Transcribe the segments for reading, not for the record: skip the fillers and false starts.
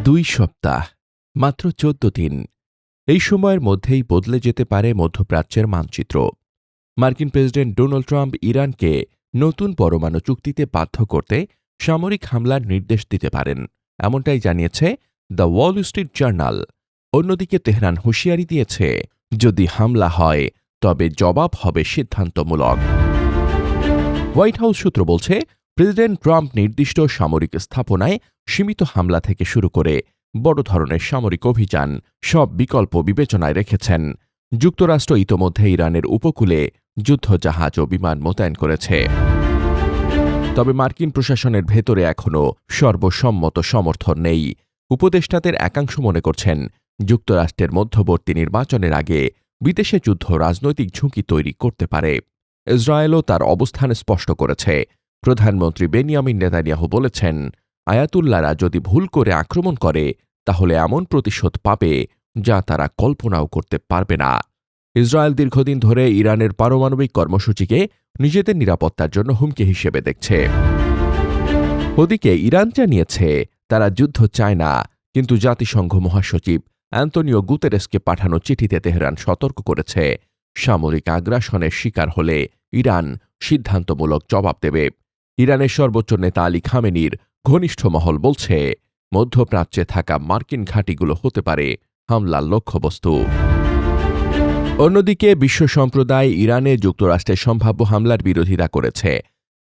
2 সপ্তাহ, মাত্র 14 দিন। এই সময়ের মধ্যেই বদলে যেতে পারে মধ্যপ্রাচ্যের মানচিত্র। মার্কিন প্রেসিডেন্ট ডোনাল্ড ট্রাম্প ইরানকে নতুন পরমাণু চুক্তিতে বাধ্য করতে সামরিক হামলার নির্দেশ দিতে পারেন, এমনটাই জানিয়েছে দ্য ওয়াল স্ট্রিট জার্নাল। অন্যদিকে তেহরান হুঁশিয়ারি দিয়েছে, যদি হামলা হয় তবে জবাব হবে সিদ্ধান্তমূলক। হোয়াইট হাউস সূত্র বলছে, প্রেসিডেন্ট ট্রাম্প নির্দিষ্ট সামরিক স্থাপনায় সীমিত হামলা থেকে শুরু করে বড় ধরনের সামরিক অভিযান সব বিকল্প বিবেচনায় রেখেছেন। যুক্তরাষ্ট্র ইতোমধ্যে ইরানের উপকূলে যুদ্ধজাহাজ ও বিমান মোতায়েন করেছে। তবে মার্কিন প্রশাসনের ভেতরে এখনও সর্বসম্মত সমর্থন নেই। উপদেষ্টাদের একাংশ মনে করছেন, যুক্তরাষ্ট্রের মধ্যবর্তী নির্বাচনের আগে বিদেশে যুদ্ধ রাজনৈতিক ঝুঁকি তৈরি করতে পারে। ইসরায়েলও তার অবস্থান স্পষ্ট করেছে। প্রধানমন্ত্রী বেনিয়ামিন নেতানিয়াহু বলেছেন, আয়াতুল্লাহরা যদি ভুল করে আক্রমণ করে তাহলে এমন প্রতিশোধ পাবে যা তারা কল্পনাও করতে পারবে না। ইসরায়েল দীর্ঘদিন ধরে ইরানের পারমাণবিক কর্মসূচিকে নিজেদের নিরাপত্তার জন্য হুমকি হিসেবে দেখছে। ওদিকে ইরান জানিয়েছে তারা যুদ্ধ চায় না, কিন্তু জাতিসংঘ মহাসচিব অ্যান্তনিও গুতেরেসকে পাঠানো চিঠিতে তেহরান সতর্ক করেছে, সামরিক আগ্রাসনের শিকার হলে ইরান সিদ্ধান্তমূলক জবাব দেবে। ইরানের সর্বোচ্চ নেতা আলী খামেনির ঘনিষ্ঠ মহল বলছে, মধ্যপ্রাচ্যে থাকা মার্কিন ঘাঁটিগুলো হতে পারে হামলার লক্ষ্যবস্তু। অন্যদিকে বিশ্ব সম্প্রদায় ইরানে যুক্তরাষ্ট্রের সম্ভাব্য হামলার বিরোধিতা করেছে।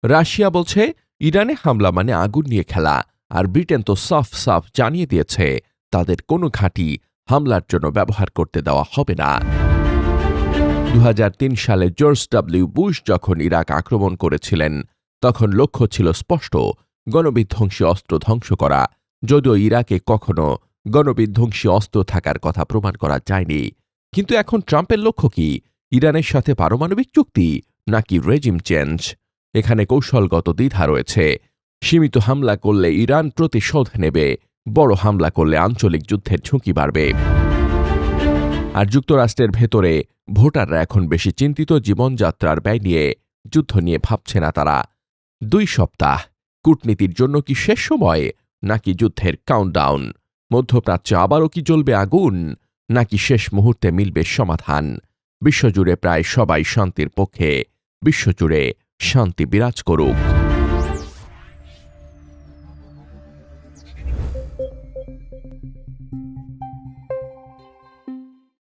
রাশিয়া বলছে, ইরানে হামলা মানে আগুন নিয়ে খেলা, আর ব্রিটেন তো সাফ জানিয়ে দিয়েছে তাদের কোনো ঘাঁটি হামলার জন্য ব্যবহার করতে দেওয়া হবে না। 2003 সালে জর্জ ডব্লিউ বুশ যখন ইরাক আক্রমণ করেছিলেন, তখন লক্ষ্য ছিল স্পষ্ট, গণবিধ্বংসী অস্ত্র ধ্বংস করা। যদিও ইরাকে কখনো গণবিধ্বংসী অস্ত্র থাকার কথা প্রমাণ করা যায়নি। কিন্তু এখন ট্রাম্পের লক্ষ্য কি? ইরানের সাথে পারমাণবিক চুক্তি নাকি রেজিম চেঞ্জ? এখানে কৌশলগত দ্বিধা রয়েছে। সীমিত হামলা করলে ইরান প্রতিশোধ নেবে, বড় হামলা করলে আঞ্চলিক যুদ্ধের ঝুঁকি বাড়বে। আর যুক্তরাষ্ট্রের ভেতরে ভোটাররা এখন বেশি চিন্তিত জীবনযাত্রার ব্যয় নিয়ে, যুদ্ধ নিয়ে ভাবছে না তারা। 2 সপ্তাহ, কূটনীতির জন্য কি শেষ সময় নাকি যুদ্ধের কাউন্টডাউন? মধ্যপ্রাচ্যে আবারও কি জ্বলবে আগুন, নাকি শেষ মুহূর্তে মিলবে সমাধান? বিশ্বজুড়ে প্রায় সবাই শান্তির পক্ষে। বিশ্বজুড়ে শান্তি বিরাজ করুক।